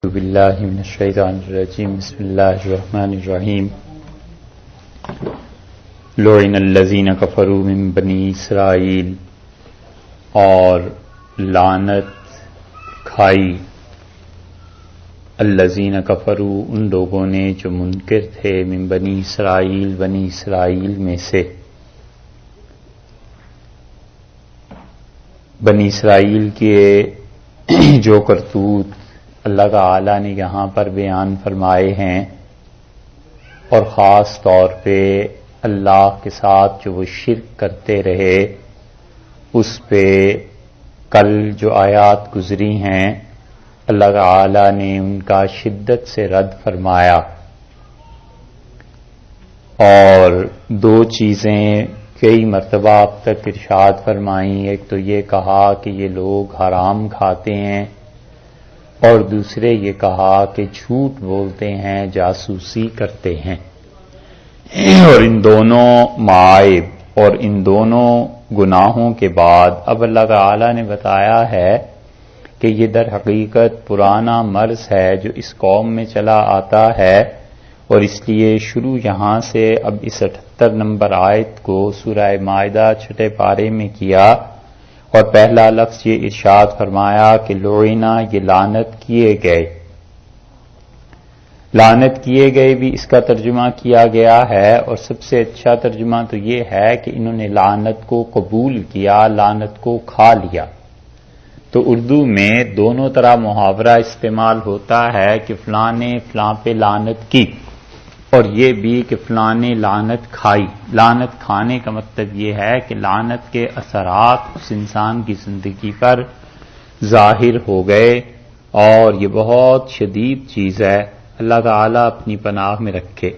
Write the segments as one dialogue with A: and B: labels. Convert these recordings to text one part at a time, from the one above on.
A: اعوذ باللہ من الشیطان الرجیم بسم اللہ الرحمن الرحیم لعن الذین کفروا من بنی اسرائیل، اور لعنت کھائی الذین کفروا ان لوگوں نے جو منکر تھے، من بنی اسرائیل میں سے۔ بنی اسرائیل کے جو کرتوت اللہ تعالی نے یہاں پر بیان فرمائے ہیں، اور خاص طور پہ اللہ کے ساتھ جو وہ شرک کرتے رہے، اس پہ کل جو آیات گزری ہیں اللہ تعالی نے ان کا شدت سے رد فرمایا، اور دو چیزیں کئی مرتبہ اب تک ارشاد فرمائیں۔ ایک تو یہ کہا کہ یہ لوگ حرام کھاتے ہیں، اور دوسرے یہ کہا کہ جھوٹ بولتے ہیں، جاسوسی کرتے ہیں، اور ان دونوں معائب اور ان دونوں گناہوں کے بعد اب اللہ تعالی نے بتایا ہے کہ یہ در حقیقت پرانا مرض ہے جو اس قوم میں چلا آتا ہے، اور اس لیے شروع یہاں سے اب اس 78 نمبر آیت کو سورہ مائدہ 6 پارے میں کیا، اور پہلا لفظ یہ ارشاد فرمایا کہ لعنا، یہ لعنت کیے گئے۔ لعنت کیے گئے بھی اس کا ترجمہ کیا گیا ہے، اور سب سے اچھا ترجمہ تو یہ ہے کہ انہوں نے لعنت کو قبول کیا، لعنت کو کھا لیا۔ تو اردو میں دونوں طرح محاورہ استعمال ہوتا ہے کہ فلاں نے فلاں پہ لعنت کی، اور یہ بھی کہ فلاں نے لعنت کھائی۔ لعنت کھانے کا مطلب یہ ہے کہ لعنت کے اثرات اس انسان کی زندگی پر ظاہر ہو گئے، اور یہ بہت شدید چیز ہے، اللہ تعالیٰ اپنی پناہ میں رکھے۔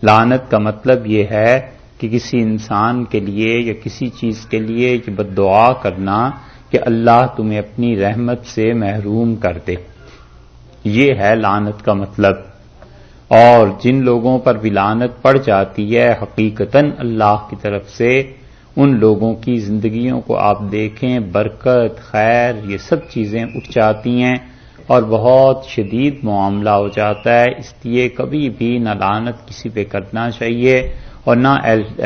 A: لعنت کا مطلب یہ ہے کہ کسی انسان کے لیے یا کسی چیز کے لیے یہ بد دعا کرنا کہ اللہ تمہیں اپنی رحمت سے محروم کر دے، یہ ہے لعنت کا مطلب۔ اور جن لوگوں پر بھی لعنت پڑ جاتی ہے حقیقتاً اللہ کی طرف سے، ان لوگوں کی زندگیوں کو آپ دیکھیں، برکت، خیر، یہ سب چیزیں اٹھ جاتی ہیں، اور بہت شدید معاملہ ہو جاتا ہے۔ اس لیے کبھی بھی نہ لعنت کسی پہ کرنا چاہیے، اور نہ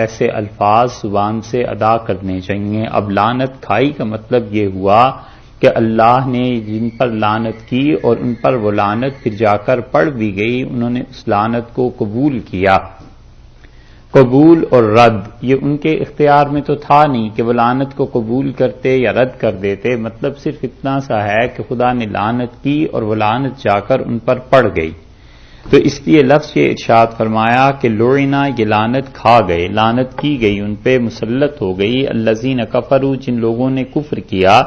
A: ایسے الفاظ زبان سے ادا کرنے چاہیے۔ اب لعنت کھائی کا مطلب یہ ہوا کہ اللہ نے جن پر لعنت کی اور ان پر وہ لعنت پھر جا کر پڑ بھی گئی، انہوں نے اس لعنت کو قبول کیا۔ قبول اور رد یہ ان کے اختیار میں تو تھا نہیں کہ وہ لعنت کو قبول کرتے یا رد کر دیتے، مطلب صرف اتنا سا ہے کہ خدا نے لعنت کی اور وہ لعنت جا کر ان پر پڑ گئی۔ تو اس لیے لفظ یہ ارشاد فرمایا کہ لعنا، یہ لعنت کھا گئے، لعنت کی گئی، ان پہ مسلط ہو گئی الذین کفروا، جن لوگوں نے کفر کیا۔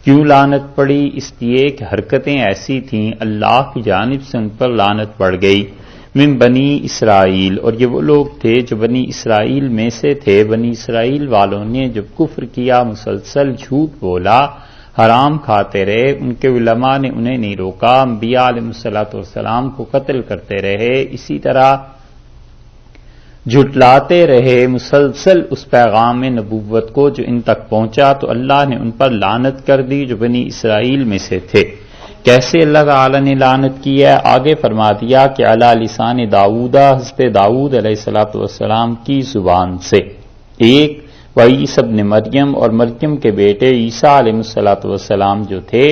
A: کیوں لعنت پڑی؟ اس لیے کہ حرکتیں ایسی تھیں، اللہ کی جانب سے ان پر لعنت پڑ گئی۔ من بنی اسرائیل، اور یہ وہ لوگ تھے جو بنی اسرائیل میں سے تھے۔ بنی اسرائیل والوں نے جب کفر کیا، مسلسل جھوٹ بولا، حرام کھاتے رہے، ان کے علماء نے انہیں نہیں روکا، انبیاء علیہ الصلوۃ والسلام کو قتل کرتے رہے، اسی طرح جھٹلاتے رہے مسلسل اس پیغام نبوت کو جو ان تک پہنچا، تو اللہ نے ان پر لعنت کر دی جو بنی اسرائیل میں سے تھے۔ کیسے اللہ تعالی نے لعنت کی ہے؟ آگے فرما دیا کہ علی لسان داؤد، حضرت داؤد علیہ الصلوۃ والسلام کی زبان سے۔ ایک وعیسی ابن مریم، اور مریم کے بیٹے عیسیٰ علیہ الصلوۃ والسلام جو تھے،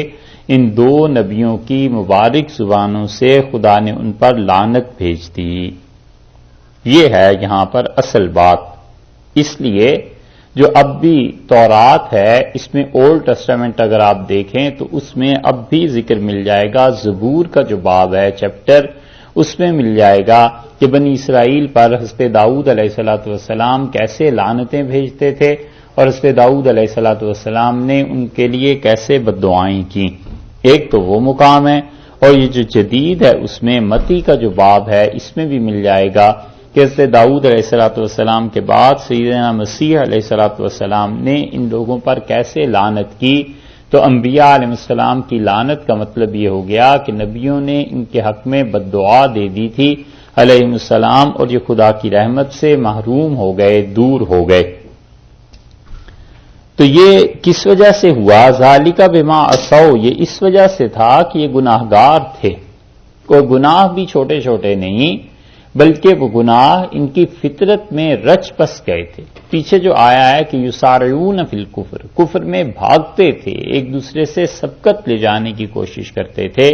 A: ان دو نبیوں کی مبارک زبانوں سے خدا نے ان پر لعنت بھیج دی۔ یہ ہے یہاں پر اصل بات۔ اس لیے جو اب بھی تورات ہے، اس میں اولڈ ٹیسٹامنٹ اگر آپ دیکھیں تو اس میں اب بھی ذکر مل جائے گا، زبور کا جو باب ہے چیپٹر، اس میں مل جائے گا کہ بنی اسرائیل پر حضرت داؤد علیہ الصلوۃ والسلام کیسے لعنتیں بھیجتے تھے، اور حضرت داؤد علیہ الصلوۃ والسلام نے ان کے لیے کیسے بد دعائیں کی۔ ایک تو وہ مقام ہے، اور یہ جو جدید ہے اس میں متی کا جو باب ہے اس میں بھی مل جائے گا کہ حضرت داؤد علیہ الصلوۃ والسلام کے بعد سیدنا مسیح علیہ الصلوۃ والسلام نے ان لوگوں پر کیسے لعنت کی۔ تو انبیاء علیہ السلام کی لعنت کا مطلب یہ ہو گیا کہ نبیوں نے ان کے حق میں بد دعا دے دی تھی علیہ السلام، اور یہ خدا کی رحمت سے محروم ہو گئے، دور ہو گئے۔ تو یہ کس وجہ سے ہوا؟ ذالک بما عصوا، یہ اس وجہ سے تھا کہ یہ گناہگار تھے، اور گناہ بھی چھوٹے چھوٹے نہیں بلکہ وہ گناہ ان کی فطرت میں رچ بس گئے تھے۔ پیچھے جو آیا ہے کہ یسارعون فی الکفر، کفر میں بھاگتے تھے، ایک دوسرے سے سبقت لے جانے کی کوشش کرتے تھے،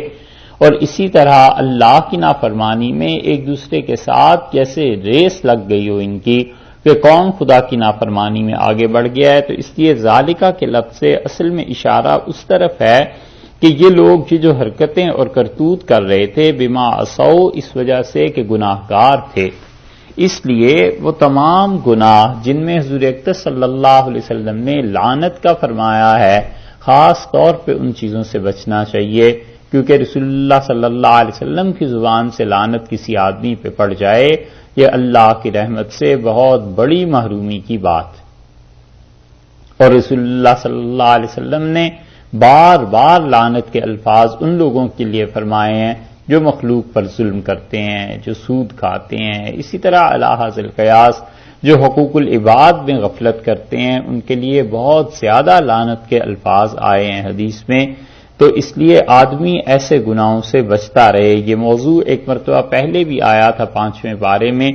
A: اور اسی طرح اللہ کی نافرمانی میں ایک دوسرے کے ساتھ جیسے ریس لگ گئی ہو ان کی کہ کون خدا کی نافرمانی میں آگے بڑھ گیا ہے۔ تو اس لیے ذالکہ کے لفظ سے اصل میں اشارہ اس طرف ہے کہ یہ لوگ جو حرکتیں اور کرتوت کر رہے تھے بما عصوا، اس وجہ سے کہ گناہگار تھے، اس لیے وہ تمام گناہ جن میں حضور اکرم صلی اللہ علیہ وسلم نے لعنت کا فرمایا ہے، خاص طور پہ ان چیزوں سے بچنا چاہیے، کیونکہ رسول اللہ صلی اللہ علیہ وسلم کی زبان سے لعنت کسی آدمی پہ پڑ جائے، یہ اللہ کی رحمت سے بہت بڑی محرومی کی بات۔ اور رسول اللہ صلی اللہ علیہ وسلم نے بار بار لعنت کے الفاظ ان لوگوں کے لیے فرمائے ہیں جو مخلوق پر ظلم کرتے ہیں، جو سود کھاتے ہیں، اسی طرح علی حاصل قیاس جو حقوق العباد میں غفلت کرتے ہیں، ان کے لیے بہت زیادہ لعنت کے الفاظ آئے ہیں حدیث میں۔ تو اس لیے آدمی ایسے گناہوں سے بچتا رہے۔ یہ موضوع ایک مرتبہ پہلے بھی آیا تھا 5ویں پارے میں،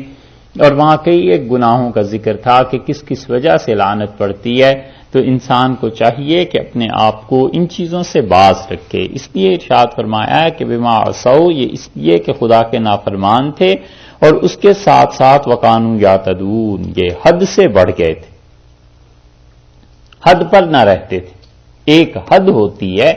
A: اور وہاں کئی ایک گناہوں کا ذکر تھا کہ کس کس وجہ سے لعنت پڑتی ہے۔ تو انسان کو چاہیے کہ اپنے آپ کو ان چیزوں سے باز رکھے۔ اس لیے ارشاد فرمایا ہے کہ بما عصوا، یہ اس لیے کہ خدا کے نافرمان تھے، اور اس کے ساتھ ساتھ وکانوا یعتدون، یہ حد سے بڑھ گئے تھے، حد پر نہ رہتے تھے۔ ایک حد ہوتی ہے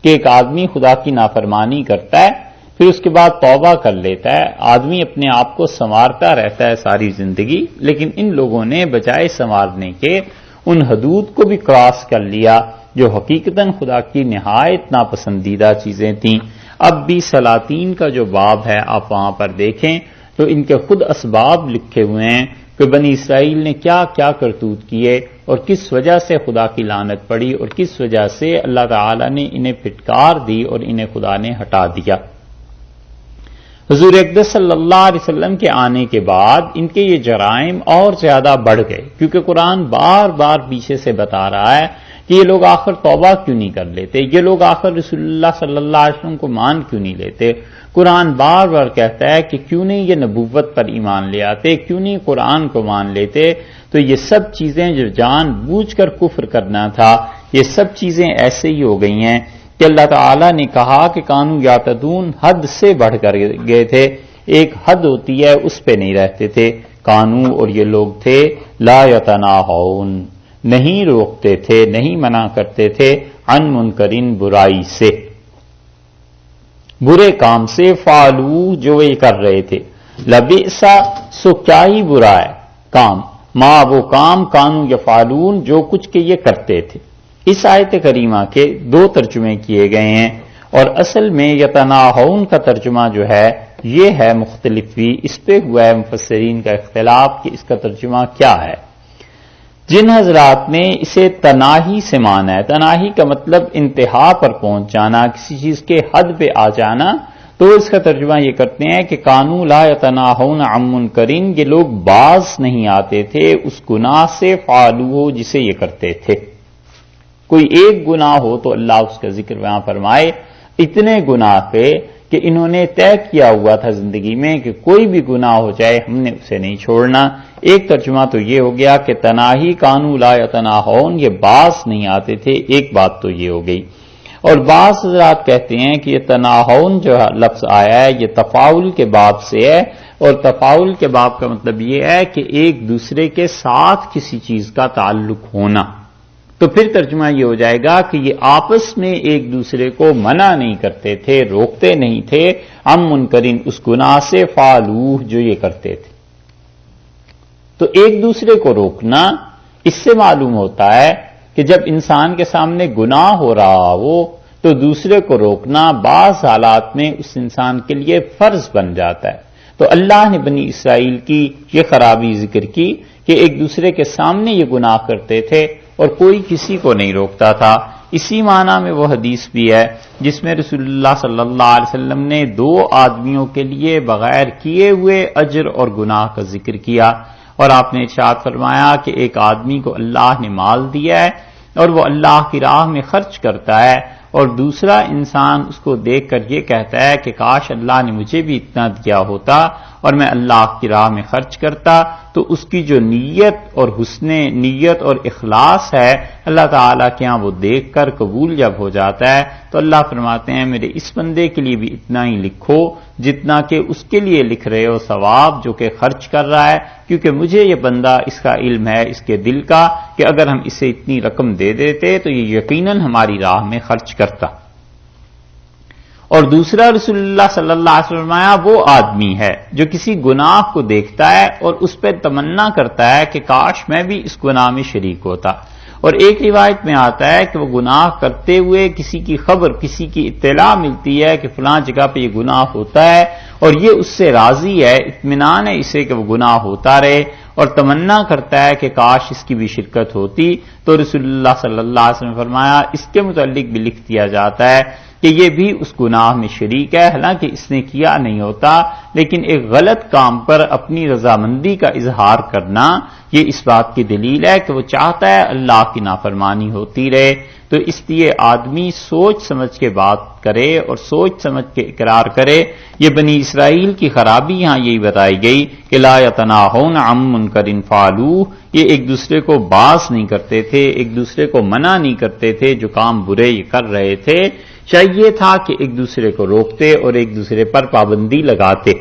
A: کہ ایک آدمی خدا کی نافرمانی کرتا ہے، پھر اس کے بعد توبہ کر لیتا ہے، آدمی اپنے آپ کو سنوارتا رہتا ہے ساری زندگی، لیکن ان لوگوں نے بجائے سنوارنے کے ان حدود کو بھی کراس کر لیا جو حقیقتاً خدا کی نہایت ناپسندیدہ چیزیں تھیں۔ اب بھی سلاطین کا جو باب ہے آپ وہاں پر دیکھیں تو ان کے خود اسباب لکھے ہوئے ہیں کہ بنی اسرائیل نے کیا کیا کرتوت کیے، اور کس وجہ سے خدا کی لعنت پڑی، اور کس وجہ سے اللہ تعالی نے انہیں پھٹکار دی اور انہیں خدا نے ہٹا دیا۔ حضور اقدس صلی اللہ علیہ وسلم کے آنے کے بعد ان کے یہ جرائم اور زیادہ بڑھ گئے، کیونکہ قرآن بار بار پیچھے سے بتا رہا ہے کہ یہ لوگ آخر توبہ کیوں نہیں کر لیتے، یہ لوگ آخر رسول اللہ صلی اللہ علیہ وسلم کو مان کیوں نہیں لیتے۔ قرآن بار بار کہتا ہے کہ کیوں نہیں یہ نبوت پر ایمان لے آتے، کیوں نہیں قرآن کو مان لیتے۔ تو یہ سب چیزیں جو جان بوجھ کر کفر کرنا تھا، یہ سب چیزیں ایسے ہی ہو گئی ہیں کہ اللہ تعالیٰ نے کہا کہ کانوا یعتدون، حد سے بڑھ کر گئے تھے، ایک حد ہوتی ہے اس پہ نہیں رہتے تھے۔ کانوا، اور یہ لوگ تھے، لا یتناہون، نہیں روکتے تھے، نہیں منع کرتے تھے، عن منکرین، برائی سے، برے کام سے، فعلوا، جو یہ کر رہے تھے، لبئس، سو کیا ہی برا ہے کام، ما، وہ کام، کانوا یفعلون، جو کچھ کہ یہ کرتے تھے۔ اس آیت کریمہ کے 2 ترجمے کیے گئے ہیں، اور اصل میں یتناہون کا ترجمہ جو ہے یہ ہے مختلف بھی، اس پہ ہوا ہے مفسرین کا اختلاف کہ اس کا ترجمہ کیا ہے۔ جن حضرات نے اسے تناہی سے مانا ہے، تناہی کا مطلب انتہا پر پہنچ جانا، کسی چیز کے حد پہ آ جانا، تو اس کا ترجمہ یہ کرتے ہیں کہ کانوا لا یتناہون عن منکرین، یہ لوگ باز نہیں آتے تھے اس گناہ سے، فعلوہ، جسے یہ کرتے تھے۔ کوئی ایک گناہ ہو تو اللہ اس کا ذکر وہاں فرمائے، اتنے گناہ تھے کہ انہوں نے طے کیا ہوا تھا زندگی میں کہ کوئی بھی گناہ ہو جائے ہم نے اسے نہیں چھوڑنا۔ ایک ترجمہ تو یہ ہو گیا کہ تناہی، کانوا لا یتناہون، یہ باز نہیں آتے تھے، ایک بات تو یہ ہو گئی۔ اور بعض حضرات کہتے ہیں کہ یہ تناہون جو لفظ آیا ہے یہ تفاعل کے باب سے ہے، اور تفاعل کے باب کا مطلب یہ ہے کہ ایک دوسرے کے ساتھ کسی چیز کا تعلق ہونا، تو پھر ترجمہ یہ ہو جائے گا کہ یہ آپس میں ایک دوسرے کو منع نہیں کرتے تھے، روکتے نہیں تھے، عن منکرین، اس گناہ سے، فعلوہ، جو یہ کرتے تھے۔ تو ایک دوسرے کو روکنا، اس سے معلوم ہوتا ہے کہ جب انسان کے سامنے گناہ ہو رہا ہو تو دوسرے کو روکنا بعض حالات میں اس انسان کے لیے فرض بن جاتا ہے۔ تو اللہ نے بنی اسرائیل کی یہ خرابی ذکر کی کہ ایک دوسرے کے سامنے یہ گناہ کرتے تھے اور کوئی کسی کو نہیں روکتا تھا۔ اسی معنی میں وہ حدیث بھی ہے جس میں رسول اللہ صلی اللہ علیہ وسلم نے 2 آدمیوں کے لیے بغیر کیے ہوئے اجر اور گناہ کا ذکر کیا، اور آپ نے ارشاد فرمایا کہ ایک آدمی کو اللہ نے مال دیا ہے، اور وہ اللہ کی راہ میں خرچ کرتا ہے، اور دوسرا انسان اس کو دیکھ کر یہ کہتا ہے کہ کاش اللہ نے مجھے بھی اتنا دیا ہوتا اور میں اللہ کی راہ میں خرچ کرتا، تو اس کی جو نیت اور حسن نیت اور اخلاص ہے اللہ تعالیٰ کے ہاں وہ دیکھ کر قبول جب ہو جاتا ہے تو اللہ فرماتے ہیں میرے اس بندے کے لیے بھی اتنا ہی لکھو جتنا کہ اس کے لیے لکھ رہے ہو ثواب جو کہ خرچ کر رہا ہے، کیونکہ مجھے یہ بندہ اس کا علم ہے اس کے دل کا کہ اگر ہم اسے اتنی رقم دے دیتے تو یہ یقیناً ہماری راہ میں خرچ کرتا۔ اور دوسرا رسول اللہ صلی اللہ علیہ وسلم وہ آدمی ہے جو کسی گناہ کو دیکھتا ہے اور اس پہ تمنا کرتا ہے کہ کاش میں بھی اس گناہ میں شریک ہوتا، اور ایک روایت میں آتا ہے کہ وہ گناہ کرتے ہوئے کسی کی خبر کسی کی اطلاع ملتی ہے کہ فلاں جگہ پہ یہ گناہ ہوتا ہے اور یہ اس سے راضی ہے، اطمینان ہے اسے کہ وہ گناہ ہوتا رہے اور تمنا کرتا ہے کہ کاش اس کی بھی شرکت ہوتی، تو رسول اللہ صلی اللہ علیہ وسلم نے فرمایا اس کے متعلق بھی لکھ دیا جاتا ہے کہ یہ بھی اس گناہ میں شریک ہے، حالانکہ اس نے کیا نہیں ہوتا، لیکن ایک غلط کام پر اپنی رضامندی کا اظہار کرنا یہ اس بات کی دلیل ہے کہ وہ چاہتا ہے اللہ کی نافرمانی ہوتی رہے۔ تو اس لیے آدمی سوچ سمجھ کے بات کرے اور سوچ سمجھ کے اقرار کرے۔ یہ بنی اسرائیل کی خرابی یہاں یہی بتائی گئی کہ لا یتناہون عن منکر فعلوہ، یہ ایک دوسرے کو باز نہیں کرتے تھے، ایک دوسرے کو منع نہیں کرتے تھے جو کام برے یہ کر رہے تھے، چاہیے تھا کہ ایک دوسرے کو روکتے اور ایک دوسرے پر پابندی لگاتے۔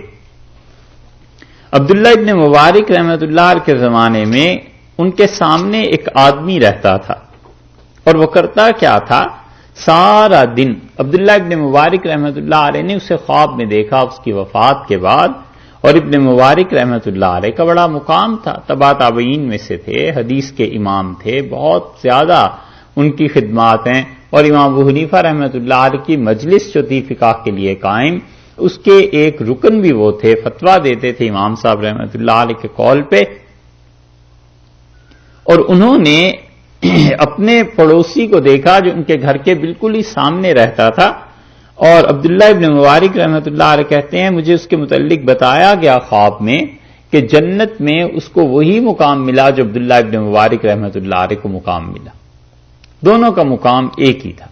A: عبداللہ ابن مبارک رحمۃ اللہ علیہ کے زمانے میں ان کے سامنے ایک آدمی رہتا تھا اور وہ کرتا کیا تھا، سارا دن عبداللہ ابن مبارک رحمۃ اللہ علیہ نے اسے خواب میں دیکھا اس کی وفات کے بعد، اور ابن مبارک رحمۃ اللہ علیہ کا بڑا مقام تھا، تبع تابعین میں سے تھے، حدیث کے امام تھے، بہت زیادہ ان کی خدمات ہیں، اور امام ابو حنیفہ رحمۃ اللہ علیہ کی مجلس جو تھی فقہ کے لیے قائم، اس کے ایک رکن بھی وہ تھے، فتویٰ دیتے تھے امام صاحب رحمۃ اللہ علیہ کے قول پہ۔ اور انہوں نے اپنے پڑوسی کو دیکھا جو ان کے گھر کے بالکل ہی سامنے رہتا تھا، اور عبداللہ ابن مبارک رحمۃ اللہ علیہ کہتے ہیں مجھے اس کے متعلق بتایا گیا خواب میں کہ جنت میں اس کو وہی مقام ملا جو عبداللہ ابن مبارک رحمۃ اللہ علیہ کو مقام ملا، دونوں کا مقام ایک ہی تھا۔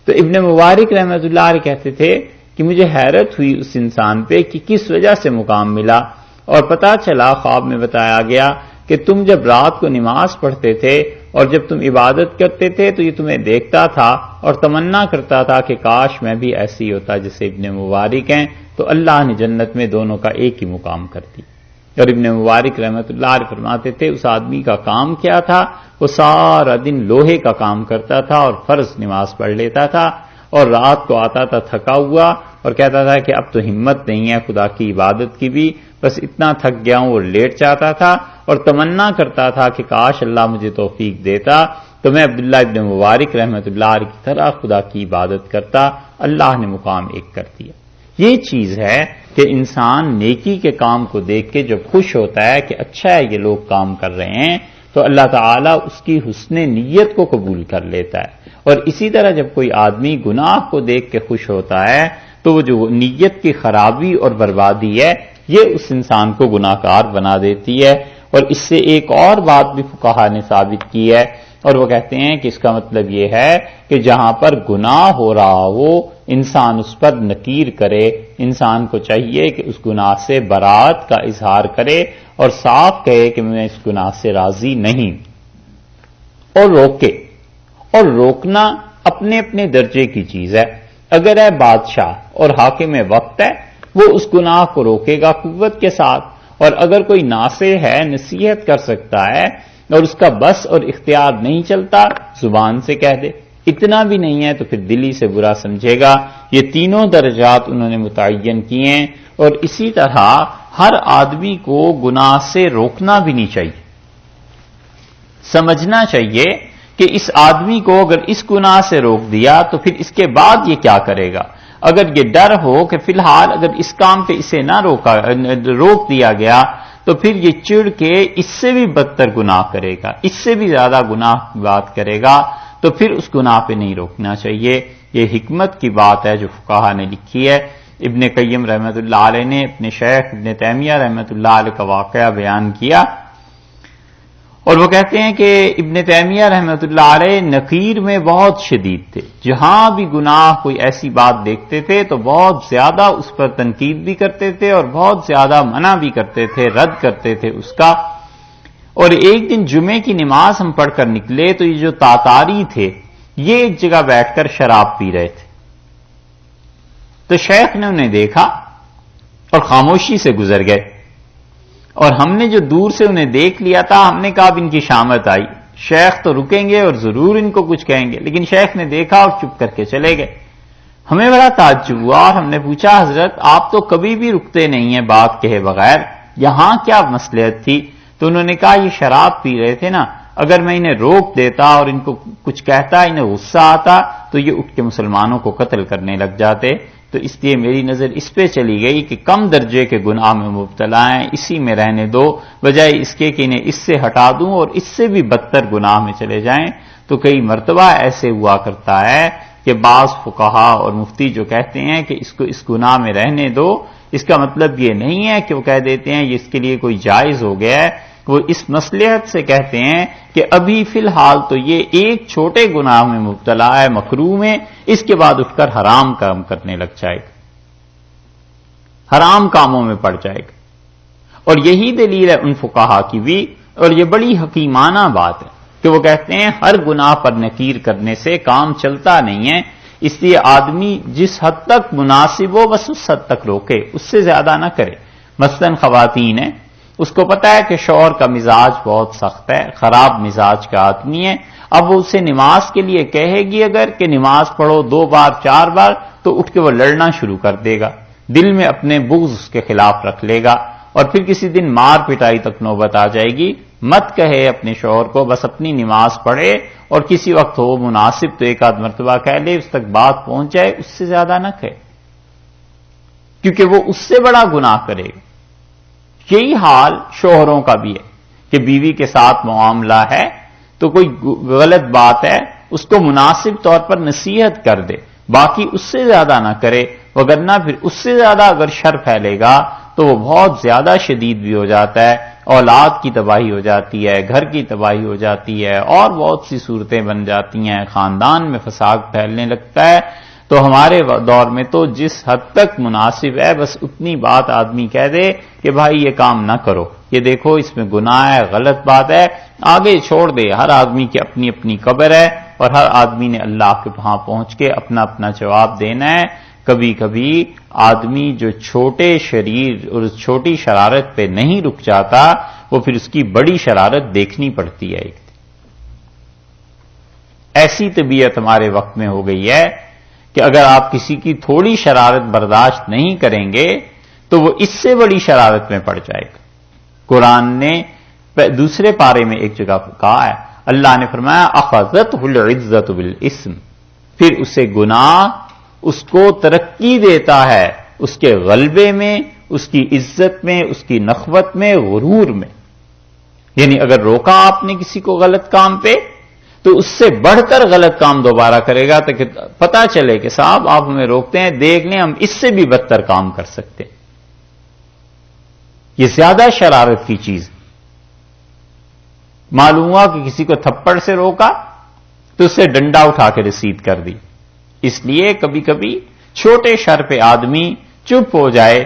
A: تو ابن مبارک رحمۃ اللہ علیہ کہتے تھے کہ مجھے حیرت ہوئی اس انسان پہ کہ کس وجہ سے مقام ملا، اور پتہ چلا خواب میں بتایا گیا کہ تم جب رات کو نماز پڑھتے تھے اور جب تم عبادت کرتے تھے تو یہ تمہیں دیکھتا تھا اور تمنا کرتا تھا کہ کاش میں بھی ایسی ہوتا جیسے ابن مبارک ہیں، تو اللہ نے جنت میں دونوں کا ایک ہی مقام کر دی۔ اور ابن مبارک رحمۃ اللہ علیہ فرماتے تھے اس آدمی کا کام کیا تھا، وہ سارا دن لوہے کا کام کرتا تھا اور فرض نماز پڑھ لیتا تھا، اور رات کو آتا تھا تھکا ہوا اور کہتا تھا کہ اب تو ہمت نہیں ہے خدا کی عبادت کی بھی، بس اتنا تھک گیا ہوں، اور لیٹ جاتا تھا اور تمنا کرتا تھا کہ کاش اللہ مجھے توفیق دیتا تو میں عبداللہ ابن مبارک رحمۃ اللہ علیہ کی طرح خدا کی عبادت کرتا، اللہ نے مقام ایک کر دیا۔ یہ چیز ہے کہ انسان نیکی کے کام کو دیکھ کے جب خوش ہوتا ہے کہ اچھا ہے یہ لوگ کام کر رہے ہیں، تو اللہ تعالیٰ اس کی حسن نیت کو قبول کر لیتا ہے، اور اسی طرح جب کوئی آدمی گناہ کو دیکھ کے خوش ہوتا ہے تو وہ جو نیت کی خرابی اور بربادی ہے یہ اس انسان کو گناہ کار بنا دیتی ہے۔ اور اس سے ایک اور بات بھی فقہا نے ثابت کی ہے، اور وہ کہتے ہیں کہ اس کا مطلب یہ ہے کہ جہاں پر گناہ ہو رہا ہو انسان اس پر نکیر کرے، انسان کو چاہیے کہ اس گناہ سے برات کا اظہار کرے اور صاف کہے کہ میں اس گناہ سے راضی نہیں، اور روکے۔ اور روکنا اپنے اپنے درجے کی چیز ہے، اگر ہے بادشاہ اور حاکم وقت ہے وہ اس گناہ کو روکے گا قوت کے ساتھ، اور اگر کوئی ناصح ہے نصیحت کر سکتا ہے اور اس کا بس اور اختیار نہیں چلتا زبان سے کہہ دے، اتنا بھی نہیں ہے تو پھر دلی سے برا سمجھے گا۔ یہ تینوں درجات انہوں نے متعین کیے ہیں، اور اسی طرح ہر آدمی کو گناہ سے روکنا بھی نہیں چاہیے، سمجھنا چاہیے کہ اس آدمی کو اگر اس گناہ سے روک دیا تو پھر اس کے بعد یہ کیا کرے گا۔ اگر یہ ڈر ہو کہ فی الحال اگر اس کام پہ اسے نہ روک دیا گیا تو پھر یہ چڑ کے اس سے بھی بدتر گناہ کرے گا، اس سے بھی زیادہ گناہ کی بات کرے گا، تو پھر اس گناہ پہ نہیں روکنا چاہیے۔ یہ حکمت کی بات ہے جو فقہا نے لکھی ہے۔ ابن قیم رحمۃ اللہ علیہ نے اپنے شیخ ابن تیمیہ رحمۃ اللہ علیہ کا واقعہ بیان کیا، اور وہ کہتے ہیں کہ ابن تیمیہ رحمۃ اللہ علیہ نکیر میں بہت شدید تھے، جہاں بھی گناہ کوئی ایسی بات دیکھتے تھے تو بہت زیادہ اس پر تنقید بھی کرتے تھے اور بہت زیادہ منع بھی کرتے تھے، رد کرتے تھے اس کا۔ اور ایک دن جمعے کی نماز ہم پڑھ کر نکلے تو یہ جو تاتاری تھے یہ ایک جگہ بیٹھ کر شراب پی رہے تھے، تو شیخ نے انہیں دیکھا اور خاموشی سے گزر گئے، اور ہم نے جو دور سے انہیں دیکھ لیا تھا ہم نے کہا اب ان کی شامت آئی، شیخ تو رکیں گے اور ضرور ان کو کچھ کہیں گے، لیکن شیخ نے دیکھا اور چپ کر کے چلے گئے۔ ہمیں بڑا تعجب ہوا اور ہم نے پوچھا حضرت آپ تو کبھی بھی رکتے نہیں ہیں بات کہے بغیر، یہاں کیا مصلحت تھی؟ تو انہوں نے کہا یہ شراب پی رہے تھے نا، اگر میں انہیں روک دیتا اور ان کو کچھ کہتا انہیں غصہ آتا تو یہ اٹھ کے مسلمانوں کو قتل کرنے لگ جاتے، تو اس لیے میری نظر اس پہ چلی گئی کہ کم درجے کے گناہ میں مبتلا ہیں، اسی میں رہنے دو، بجائے اس کے کہ انہیں اس سے ہٹا دوں اور اس سے بھی بدتر گناہ میں چلے جائیں۔ تو کئی مرتبہ ایسے ہوا کرتا ہے کہ بعض فقہا اور مفتی جو کہتے ہیں کہ اس کو اس گناہ میں رہنے دو، اس کا مطلب یہ نہیں ہے کہ وہ کہہ دیتے ہیں یہ اس کے لیے کوئی جائز ہو گیا ہے، وہ اس مصلحت سے کہتے ہیں کہ ابھی فی الحال تو یہ ایک چھوٹے گناہ میں مبتلا ہے، مکروہ میں، اس کے بعد اٹھ کر حرام کام کرنے لگ جائے گا، حرام کاموں میں پڑ جائے گا۔ اور یہی دلیل ہے ان فقہا کی بھی، اور یہ بڑی حکیمانہ بات ہے کہ وہ کہتے ہیں ہر گناہ پر نکیر کرنے سے کام چلتا نہیں ہے، اس لیے آدمی جس حد تک مناسب ہو بس اس حد تک روکے، اس سے زیادہ نہ کرے۔ مثلاً خواتین ہیں، اس کو پتا ہے کہ شوہر کا مزاج بہت سخت ہے، خراب مزاج کا آدمی ہے، اب وہ اسے نماز کے لیے کہے گی اگر کہ نماز پڑھو 2 بار 4 بار تو اٹھ کے وہ لڑنا شروع کر دے گا، دل میں اپنے بغض اس کے خلاف رکھ لے گا، اور پھر کسی دن مار پٹائی تک نوبت آ جائے گی۔ مت کہے اپنے شوہر کو، بس اپنی نماز پڑھے اور کسی وقت ہو مناسب تو ایک آدھ مرتبہ کہہ لے، اس تک بات پہنچ جائے، اس سے زیادہ نہ کہے، کیونکہ وہ اس سے بڑا گناہ کرے گا۔ یہی حال شوہروں کا بھی ہے کہ بیوی کے ساتھ معاملہ ہے تو کوئی غلط بات ہے اس کو مناسب طور پر نصیحت کر دے، باقی اس سے زیادہ نہ کرے، وگرنہ پھر اس سے زیادہ اگر شر پھیلے گا تو وہ بہت زیادہ شدید بھی ہو جاتا ہے، اولاد کی تباہی ہو جاتی ہے، گھر کی تباہی ہو جاتی ہے، اور بہت سی صورتیں بن جاتی ہیں، خاندان میں فساد پھیلنے لگتا ہے۔ تو ہمارے دور میں تو جس حد تک مناسب ہے بس اتنی بات آدمی کہہ دے کہ بھائی یہ کام نہ کرو، یہ دیکھو اس میں گناہ ہے، غلط بات ہے، آگے چھوڑ دے۔ ہر آدمی کی اپنی اپنی قبر ہے اور ہر آدمی نے اللہ کے وہاں پہنچ کے اپنا اپنا جواب دینا ہے۔ کبھی کبھی آدمی جو چھوٹے شریر اور چھوٹی شرارت پہ نہیں رک جاتا وہ پھر اس کی بڑی شرارت دیکھنی پڑتی ہے۔ ایسی طبیعت ہمارے وقت میں ہو گئی ہے کہ اگر آپ کسی کی تھوڑی شرارت برداشت نہیں کریں گے تو وہ اس سے بڑی شرارت میں پڑ جائے گا۔ قرآن نے دوسرے پارے میں ایک جگہ کہا ہے، اللہ نے فرمایا اخذتہ العزت بالاسم، پھر اسے گناہ اس کو ترقی دیتا ہے، اس کے غلبے میں، اس کی عزت میں، اس کی نخوت میں، غرور میں۔ یعنی اگر روکا آپ نے کسی کو غلط کام پہ تو اس سے بڑھ کر غلط کام دوبارہ کرے گا تاکہ پتا چلے کہ صاحب آپ ہمیں روکتے ہیں، دیکھ لیں ہم اس سے بھی بدتر کام کر سکتے ہیں۔ یہ زیادہ شرارت کی چیز۔ معلوم ہوا کہ کسی کو تھپڑ سے روکا تو اس سے ڈنڈا اٹھا کے رسید کر دی۔ اس لیے کبھی کبھی چھوٹے شر پہ آدمی چپ ہو جائے،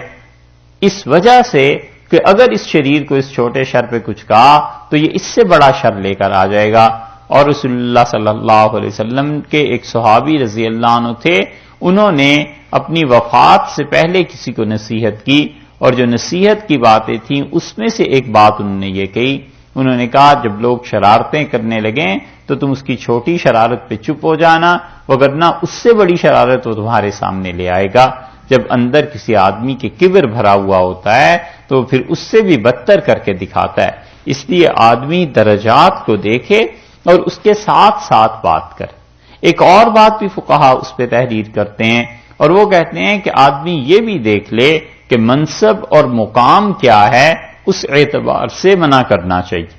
A: اس وجہ سے کہ اگر اس شریر کو اس چھوٹے شر پہ کچھ کہا تو یہ اس سے بڑا شر لے کر آ جائے گا۔ اور رسول اللہ صلی اللہ علیہ وسلم کے ایک صحابی رضی اللہ عنہ تھے، انہوں نے اپنی وفات سے پہلے کسی کو نصیحت کی، اور جو نصیحت کی باتیں تھیں اس میں سے ایک بات انہوں نے یہ کہی، انہوں نے کہا جب لوگ شرارتیں کرنے لگیں تو تم اس کی چھوٹی شرارت پہ چپ ہو جانا، وگرنہ اس سے بڑی شرارت وہ تمہارے سامنے لے آئے گا۔ جب اندر کسی آدمی کے کبر بھرا ہوا ہوتا ہے تو پھر اس سے بھی بدتر کر کے دکھاتا ہے۔ اس لیے آدمی درجات کو دیکھے اور اس کے ساتھ ساتھ بات کرے۔ ایک اور بات بھی فقہا اس پہ تحریر کرتے ہیں، اور وہ کہتے ہیں کہ آدمی یہ بھی دیکھ لے کہ منصب اور مقام کیا ہے، اس اعتبار سے منع کرنا چاہیے۔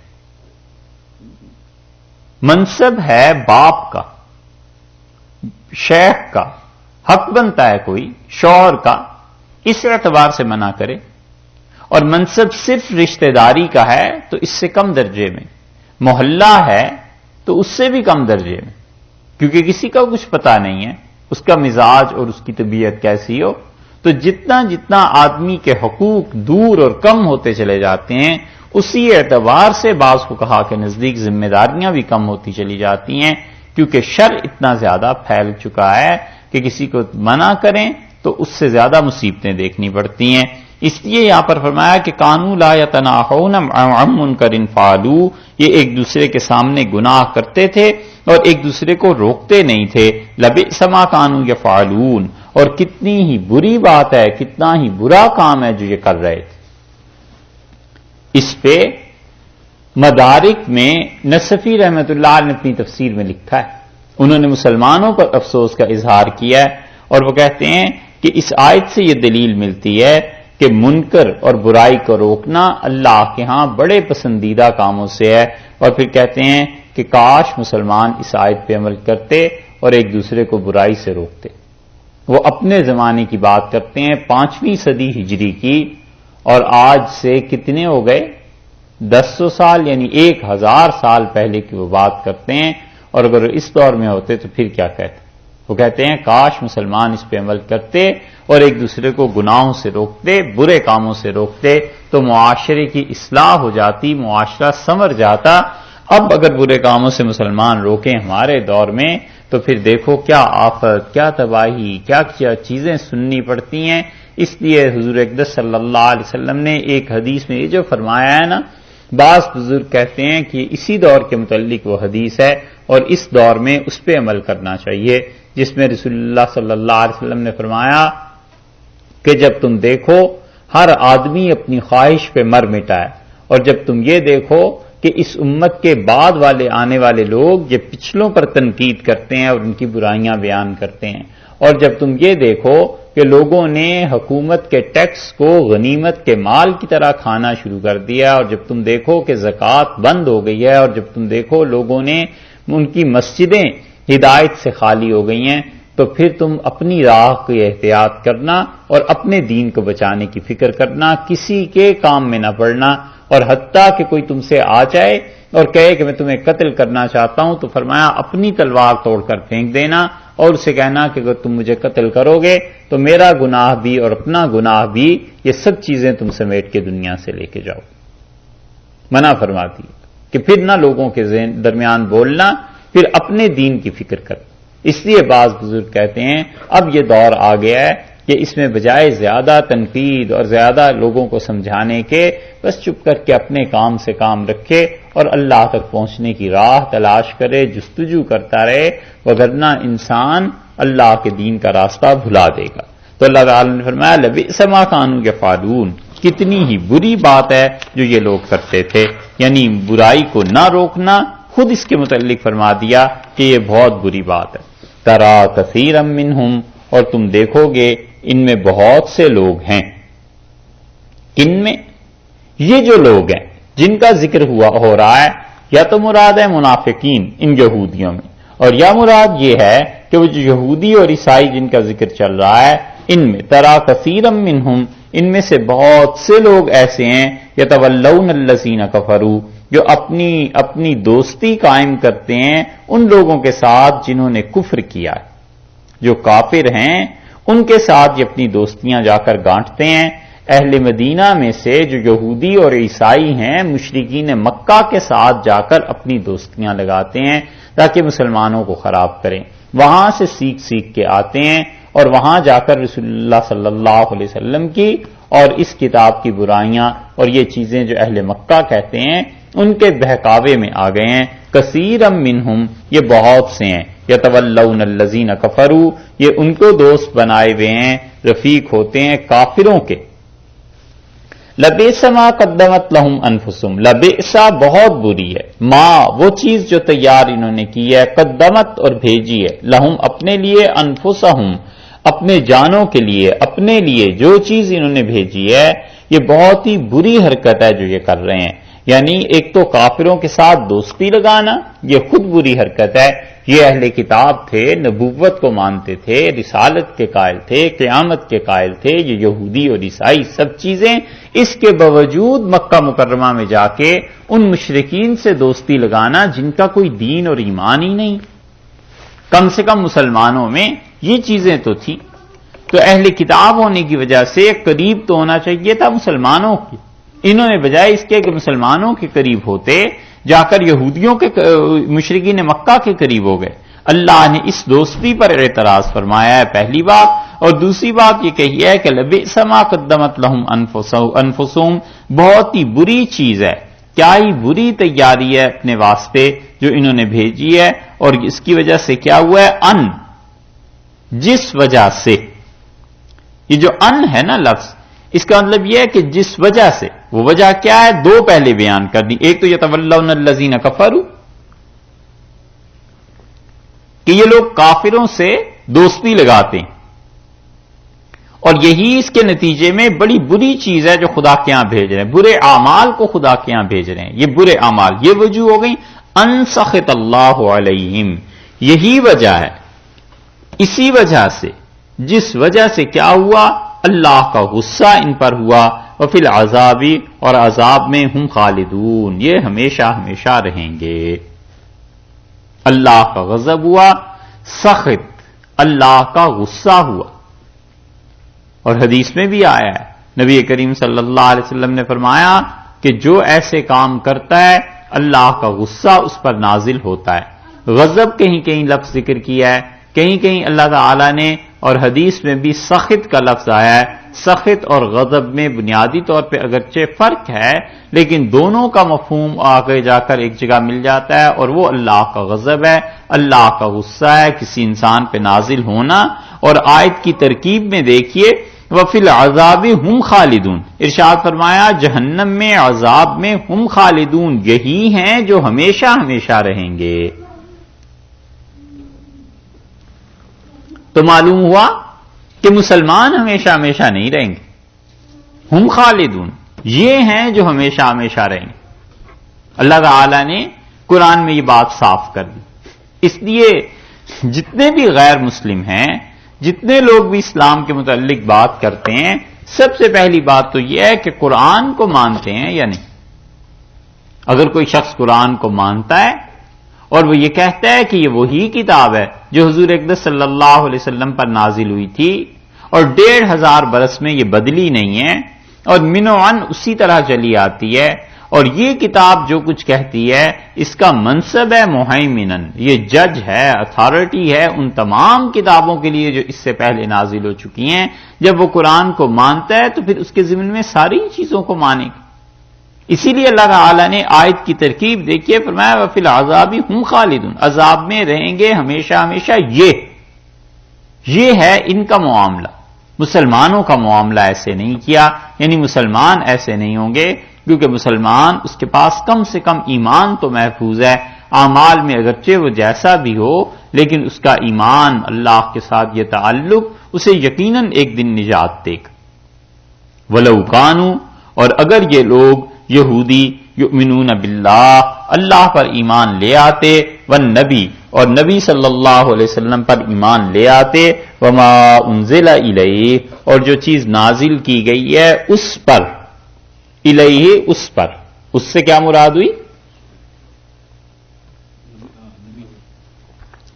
A: منصب ہے باپ کا، شیخ کا، حق بنتا ہے کوئی شوہر کا، اس اعتبار سے منع کرے، اور منصب صرف رشتہ داری کا ہے تو اس سے کم درجے میں۔ محلہ ہے تو اس سے بھی کم درجے میں، کیونکہ کسی کا کچھ پتہ نہیں ہے اس کا مزاج اور اس کی طبیعت کیسی ہو. تو جتنا جتنا آدمی کے حقوق دور اور کم ہوتے چلے جاتے ہیں، اسی اعتبار سے بعض کو کہا کہ نزدیک ذمہ داریاں بھی کم ہوتی چلی جاتی ہیں، کیونکہ شر اتنا زیادہ پھیل چکا ہے کہ کسی کو منع کریں تو اس سے زیادہ مصیبتیں دیکھنی پڑتی ہیں. اس لیے یہاں پر فرمایا کہ کانوا لا یتناہون عن منکر فعلوا، یہ ایک دوسرے کے سامنے گناہ کرتے تھے اور ایک دوسرے کو روکتے نہیں تھے. لبئس ما کانوا یفعلون، اور کتنی ہی بری بات ہے، کتنا ہی برا کام ہے جو یہ کر رہے تھے. اس پہ مدارک میں نصفی رحمت اللہ نے اپنی تفسیر میں لکھا ہے، انہوں نے مسلمانوں پر افسوس کا اظہار کیا ہے، اور وہ کہتے ہیں کہ اس آیت سے یہ دلیل ملتی ہے کہ منکر اور برائی کو روکنا اللہ کے ہاں بڑے پسندیدہ کاموں سے ہے. اور پھر کہتے ہیں کہ کاش مسلمان اس آیت پہ عمل کرتے اور ایک دوسرے کو برائی سے روکتے. وہ اپنے زمانے کی بات کرتے ہیں 5ویں صدی ہجری کی، اور آج سے کتنے ہو گئے 1000 سال یعنی 1000 سال پہلے کی وہ بات کرتے ہیں. اور اگر اس دور میں ہوتے تو پھر کیا کہتے؟ وہ کہتے ہیں کاش مسلمان اس پہ عمل کرتے اور ایک دوسرے کو گناہوں سے روکتے، برے کاموں سے روکتے، تو معاشرے کی اصلاح ہو جاتی، معاشرہ سنور جاتا. اب اگر برے کاموں سے مسلمان روکیں ہمارے دور میں تو پھر دیکھو کیا آفت، کیا تباہی، کیا کیا چیزیں سننی پڑتی ہیں. اس لیے حضور اقدس صلی اللہ علیہ وسلم نے ایک حدیث میں یہ جو فرمایا ہے نا، بعض بزرگ کہتے ہیں کہ اسی دور کے متعلق وہ حدیث ہے اور اس دور میں اس پہ عمل کرنا چاہیے، جس میں رسول اللہ صلی اللہ علیہ وسلم نے فرمایا کہ جب تم دیکھو ہر آدمی اپنی خواہش پہ مر مٹا ہے، اور جب تم یہ دیکھو کہ اس امت کے بعد والے آنے والے لوگ یہ پچھلوں پر تنقید کرتے ہیں اور ان کی برائیاں بیان کرتے ہیں، اور جب تم یہ دیکھو کہ لوگوں نے حکومت کے ٹیکس کو غنیمت کے مال کی طرح کھانا شروع کر دیا، اور جب تم دیکھو کہ زکوٰۃ بند ہو گئی ہے، اور جب تم دیکھو لوگوں نے ان کی مسجدیں ہدایت سے خالی ہو گئی ہیں، تو پھر تم اپنی راہ کی احتیاط کرنا اور اپنے دین کو بچانے کی فکر کرنا، کسی کے کام میں نہ پڑنا. اور حتیٰ کہ کوئی تم سے آ جائے اور کہے کہ میں تمہیں قتل کرنا چاہتا ہوں، تو فرمایا اپنی تلوار توڑ کر پھینک دینا اور اسے کہنا کہ اگر تم مجھے قتل کرو گے تو میرا گناہ بھی اور اپنا گناہ بھی، یہ سب چیزیں تم سمیٹ کے دنیا سے لے کے جاؤ. منع فرما دی کہ پھر نہ لوگوں کے درمیان بولنا، پھر اپنے دین کی فکر کر. اس لیے بعض بزرگ کہتے ہیں اب یہ دور آ گیا ہے کہ اس میں بجائے زیادہ تنقید اور زیادہ لوگوں کو سمجھانے کے، بس چپ کر کے اپنے کام سے کام رکھے اور اللہ تک پہنچنے کی راہ تلاش کرے، جستجو کرتا رہے، وگرنہ انسان اللہ کے دین کا راستہ بھلا دے گا. تو اللہ تعالی نے فرمایا لبئس ما کانوا یفعلون، کتنی ہی بری بات ہے جو یہ لوگ کرتے تھے. یعنی برائی کو نہ روکنا، خود اس کے متعلق فرما دیا کہ یہ بہت بری بات ہے. ترا کثیرا منہم، اور تم دیکھو گے ان میں بہت سے لوگ ہیں. کن میں؟ یہ جو لوگ ہیں جن کا ذکر ہو رہا ہے، یا تو مراد ہے منافقین ان یہودیوں میں، اور یا مراد یہ ہے کہ وہ جو یہودی اور عیسائی جن کا ذکر چل رہا ہے ان میں. ترا کثیرا منہم، ان میں سے بہت سے لوگ ایسے ہیں یتولون الذین کفروا، جو اپنی دوستی قائم کرتے ہیں ان لوگوں کے ساتھ جنہوں نے کفر کیا ہے. جو کافر ہیں ان کے ساتھ یہ اپنی دوستیاں جا کر گانٹتے ہیں. اہل مدینہ میں سے جو یہودی اور عیسائی ہیں، مشرکین مکہ کے ساتھ جا کر اپنی دوستیاں لگاتے ہیں تاکہ مسلمانوں کو خراب کریں. وہاں سے سیکھ کے آتے ہیں اور وہاں جا کر رسول اللہ صلی اللہ علیہ وسلم کی اور اس کتاب کی برائیاں اور یہ چیزیں جو اہل مکہ کہتے ہیں ان کے بہکاوے میں آ گئے ہیں. کثیرا منہم، یہ بہت سے ہیں. یتولون الذین کفروا، یہ ان کو دوست بنائے ہوئے ہیں، رفیق ہوتے ہیں کافروں کے. لبئس ما قدمت لہم انفسہم، لبئس بہت بری ہے، ما وہ چیز جو تیار انہوں نے کی ہے، قدمت اور بھیجی ہے، لہم اپنے لیے، انفسہم اپنے جانوں کے لیے، اپنے لیے جو چیز انہوں نے بھیجی ہے، یہ بہت ہی بری حرکت ہے جو یہ کر رہے ہیں. یعنی ایک تو کافروں کے ساتھ دوستی لگانا یہ خود بری حرکت ہے. یہ اہل کتاب تھے، نبوت کو مانتے تھے، رسالت کے قائل تھے، قیامت کے قائل تھے، یہ یہودی اور عیسائی سب چیزیں. اس کے باوجود مکہ مکرمہ میں جا کے ان مشرکین سے دوستی لگانا جن کا کوئی دین اور ایمان ہی نہیں. کم سے کم مسلمانوں میں یہ چیزیں تو تھیں. تو اہل کتاب ہونے کی وجہ سے قریب تو ہونا چاہیے تھا مسلمانوں کی. انہوں نے بجائے اس کے کہ مسلمانوں کے قریب ہوتے جا کر یہودیوں کے مشرکین مکہ کے قریب ہو گئے. اللہ نے اس دوستی پر اعتراض فرمایا ہے پہلی بات. اور دوسری بات یہ کہی ہے کہ لبئس ما قدمت لهم انفسهم، بہت ہی بری چیز ہے، کیا ہی بری تیاری ہے اپنے واسطے جو انہوں نے بھیجی ہے. اور اس کی وجہ سے کیا ہوا ہے؟ جس وجہ سے. یہ جو ہے نا لفظ، اس کا مطلب یہ ہے کہ جس وجہ سے. وہ وجہ کیا ہے؟ دو پہلے بیان کر دی. ایک تو یتولون الذین کفروا، کہ یہ لوگ کافروں سے دوستی لگاتے ہیں، اور یہی اس کے نتیجے میں بڑی بری چیز ہے جو خدا کے ہاں بھیج رہے ہیں. برے اعمال کو خدا کے ہاں بھیج رہے ہیں. یہ برے اعمال، یہ وجہ ہو گئی ان سخط اللہ علیہم. یہی وجہ ہے. اسی وجہ سے، جس وجہ سے کیا ہوا؟ اللہ کا غصہ ان پر ہوا. وفی العذاب، اور عذاب میں ہم خالدون، یہ ہمیشہ ہمیشہ رہیں گے. اللہ کا غضب ہوا، سخط، اللہ کا غصہ ہوا. اور حدیث میں بھی آیا ہے، نبی کریم صلی اللہ علیہ وسلم نے فرمایا کہ جو ایسے کام کرتا ہے اللہ کا غصہ اس پر نازل ہوتا ہے. غضب کہیں کہیں لفظ ذکر کیا ہے، کہیں کہیں اللہ تعالی نے، اور حدیث میں بھی سخط کا لفظ آیا ہے. سخط اور غضب میں بنیادی طور پہ اگرچہ فرق ہے، لیکن دونوں کا مفہوم آگے جا کر ایک جگہ مل جاتا ہے، اور وہ اللہ کا غضب ہے، اللہ کا غصہ ہے کسی انسان پہ نازل ہونا. اور آیت کی ترکیب میں دیکھیے وَفِي الْعَذَابِ هُمْ خَالِدُونَ، ارشاد فرمایا جہنم میں، عذاب میں، ہم خالدون، یہی ہیں جو ہمیشہ ہمیشہ رہیں گے. تو معلوم ہوا کہ مسلمان ہمیشہ ہمیشہ نہیں رہیں گے. ہم خالدون، یہ ہیں جو ہمیشہ ہمیشہ رہیں گے. اللہ تعالی نے قرآن میں یہ بات صاف کر دی. اس لیے جتنے بھی غیر مسلم ہیں، جتنے لوگ بھی اسلام کے متعلق بات کرتے ہیں، سب سے پہلی بات تو یہ ہے کہ قرآن کو مانتے ہیں یا نہیں. اگر کوئی شخص قرآن کو مانتا ہے اور وہ یہ کہتا ہے کہ یہ وہی کتاب ہے جو حضور اقدس صلی اللہ علیہ وسلم پر نازل ہوئی تھی اور 1500 برس میں یہ بدلی نہیں ہے اور من و عن اسی طرح چلی آتی ہے، اور یہ کتاب جو کچھ کہتی ہے اس کا منصب ہے مہیمنن، یہ جج ہے، اتھارٹی ہے ان تمام کتابوں کے لیے جو اس سے پہلے نازل ہو چکی ہیں. جب وہ قرآن کو مانتا ہے تو پھر اس کے ضمن میں ساری چیزوں کو مانے گا. اسی لیے اللہ تعالی نے آیت کی ترکیب دیکھیے، فرمایا وَفِي الْعَذَابِ هُمْ خَالِدُونَ، عذاب میں رہیں گے ہمیشہ ہمیشہ. یہ ہے ان کا معاملہ. مسلمانوں کا معاملہ ایسے نہیں کیا، یعنی مسلمان ایسے نہیں ہوں گے، کیونکہ مسلمان اس کے پاس کم سے کم ایمان تو محفوظ ہے. اعمال میں اگرچہ وہ جیسا بھی ہو، لیکن اس کا ایمان، اللہ کے ساتھ یہ تعلق اسے یقیناً ایک دن نجات دے گا. وَلَوْ كَانُوا، اور اگر یہ لوگ یہودی یؤمنون باللہ، اللہ پر ایمان لے آتے، والنبی، اور نبی صلی اللہ علیہ وسلم پر ایمان لے آتے، وما انزل الیہ، اور جو چیز نازل کی گئی ہے اس پر، الیہ اس پر، اس سے کیا مراد ہوئی؟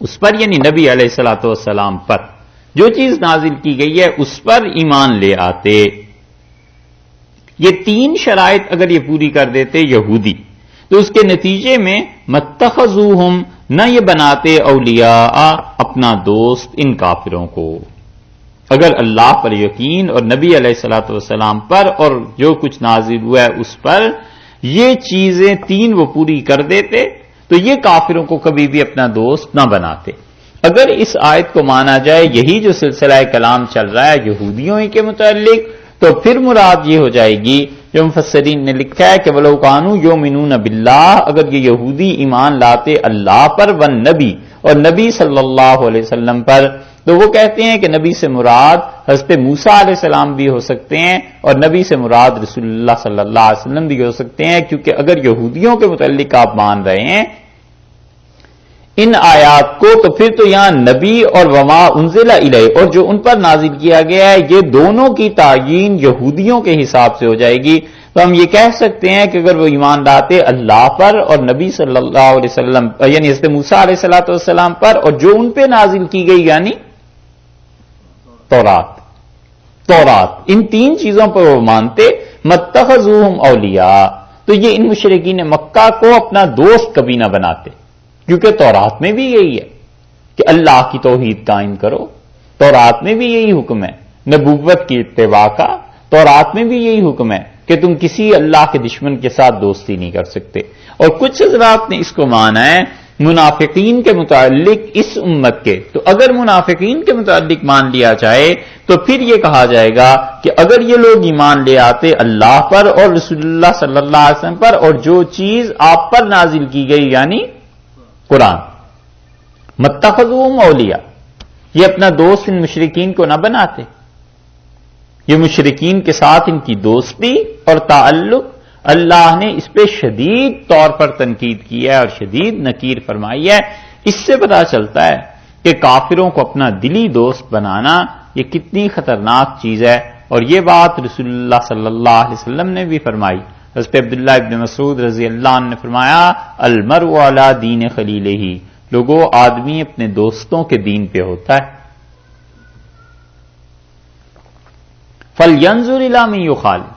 A: اس پر یعنی نبی علیہ الصلوۃ والسلام پر جو چیز نازل کی گئی ہے اس پر ایمان لے آتے. یہ 3 شرائط اگر یہ پوری کر دیتے یہودی، تو اس کے نتیجے میں متخذوہم، نہ یہ بناتے اولیاء اپنا دوست ان کافروں کو. اگر اللہ پر یقین اور نبی علیہ الصلوۃ والسلام پر اور جو کچھ نازل ہوا ہے اس پر یہ چیزیں 3 وہ پوری کر دیتے تو یہ کافروں کو کبھی بھی اپنا دوست نہ بناتے. اگر اس آیت کو مانا جائے یہی جو سلسلہ کلام چل رہا ہے یہودیوں ہی کے متعلق، تو پھر مراد یہ ہو جائے گی جو مفسرین نے لکھا ہے کہ وَلَوْ كَانُوا يُؤْمِنُونَ بِاللَّهِ، اگر یہ یہودی ایمان لاتے اللہ پر، والنبی، اور نبی صلی اللہ علیہ وسلم پر، تو وہ کہتے ہیں کہ نبی سے مراد حضرت موسیٰ علیہ السلام بھی ہو سکتے ہیں اور نبی سے مراد رسول اللہ صلی اللہ علیہ وسلم بھی ہو سکتے ہیں، کیونکہ اگر یہودیوں کے متعلق آپ مان رہے ہیں ان آیات کو تو پھر تو یہاں نبی اور وما انزل الیہ اور جو ان پر نازل کیا گیا ہے یہ دونوں کی تعیین یہودیوں کے حساب سے ہو جائے گی۔ تو ہم یہ کہہ سکتے ہیں کہ اگر وہ ایمان لاتے اللہ پر اور نبی صلی اللہ علیہ وسلم یعنی حضرت موسیٰ علیہ السلام پر اور جو ان پہ نازل کی گئی یعنی تورات ان تین چیزوں پر وہ مانتے، متخذوہم اولیاء، تو یہ ان مشرکین مکہ کو اپنا دوست کبھی نہ بناتے، کیونکہ تورات میں بھی یہی ہے کہ اللہ کی توحید قائم کرو، تورات میں بھی یہی حکم ہے نبوت کی اتباع کا، تورات میں بھی یہی حکم ہے کہ تم کسی اللہ کے دشمن کے ساتھ دوستی نہیں کر سکتے۔ اور کچھ حضرات نے اس کو مانا ہے منافقین کے متعلق اس امت کے، تو اگر منافقین کے متعلق مان لیا جائے تو پھر یہ کہا جائے گا کہ اگر یہ لوگ ایمان لے آتے اللہ پر اور رسول اللہ صلی اللہ علیہ وسلم پر اور جو چیز آپ پر نازل کی گئی یعنی قرآن، متخذوہم اولیاء، یہ اپنا دوست ان مشرکین کو نہ بناتے، یہ مشرکین کے ساتھ ان کی دوستی اور تعلق اللہ نے اس پہ شدید طور پر تنقید کی ہے اور شدید نکیر فرمائی ہے۔ اس سے پتہ چلتا ہے کہ کافروں کو اپنا دلی دوست بنانا یہ کتنی خطرناک چیز ہے، اور یہ بات رسول اللہ صلی اللہ علیہ وسلم نے بھی فرمائی۔ حضرت عبداللہ ابن مسعود رضی اللہ عنہ نے فرمایا المرء علی دین خلیلہ، لوگوں آدمی اپنے دوستوں کے دین پہ ہوتا ہے۔ فَلْيَنْظُرْ إِلَىٰ مَن يُخَالِفُ،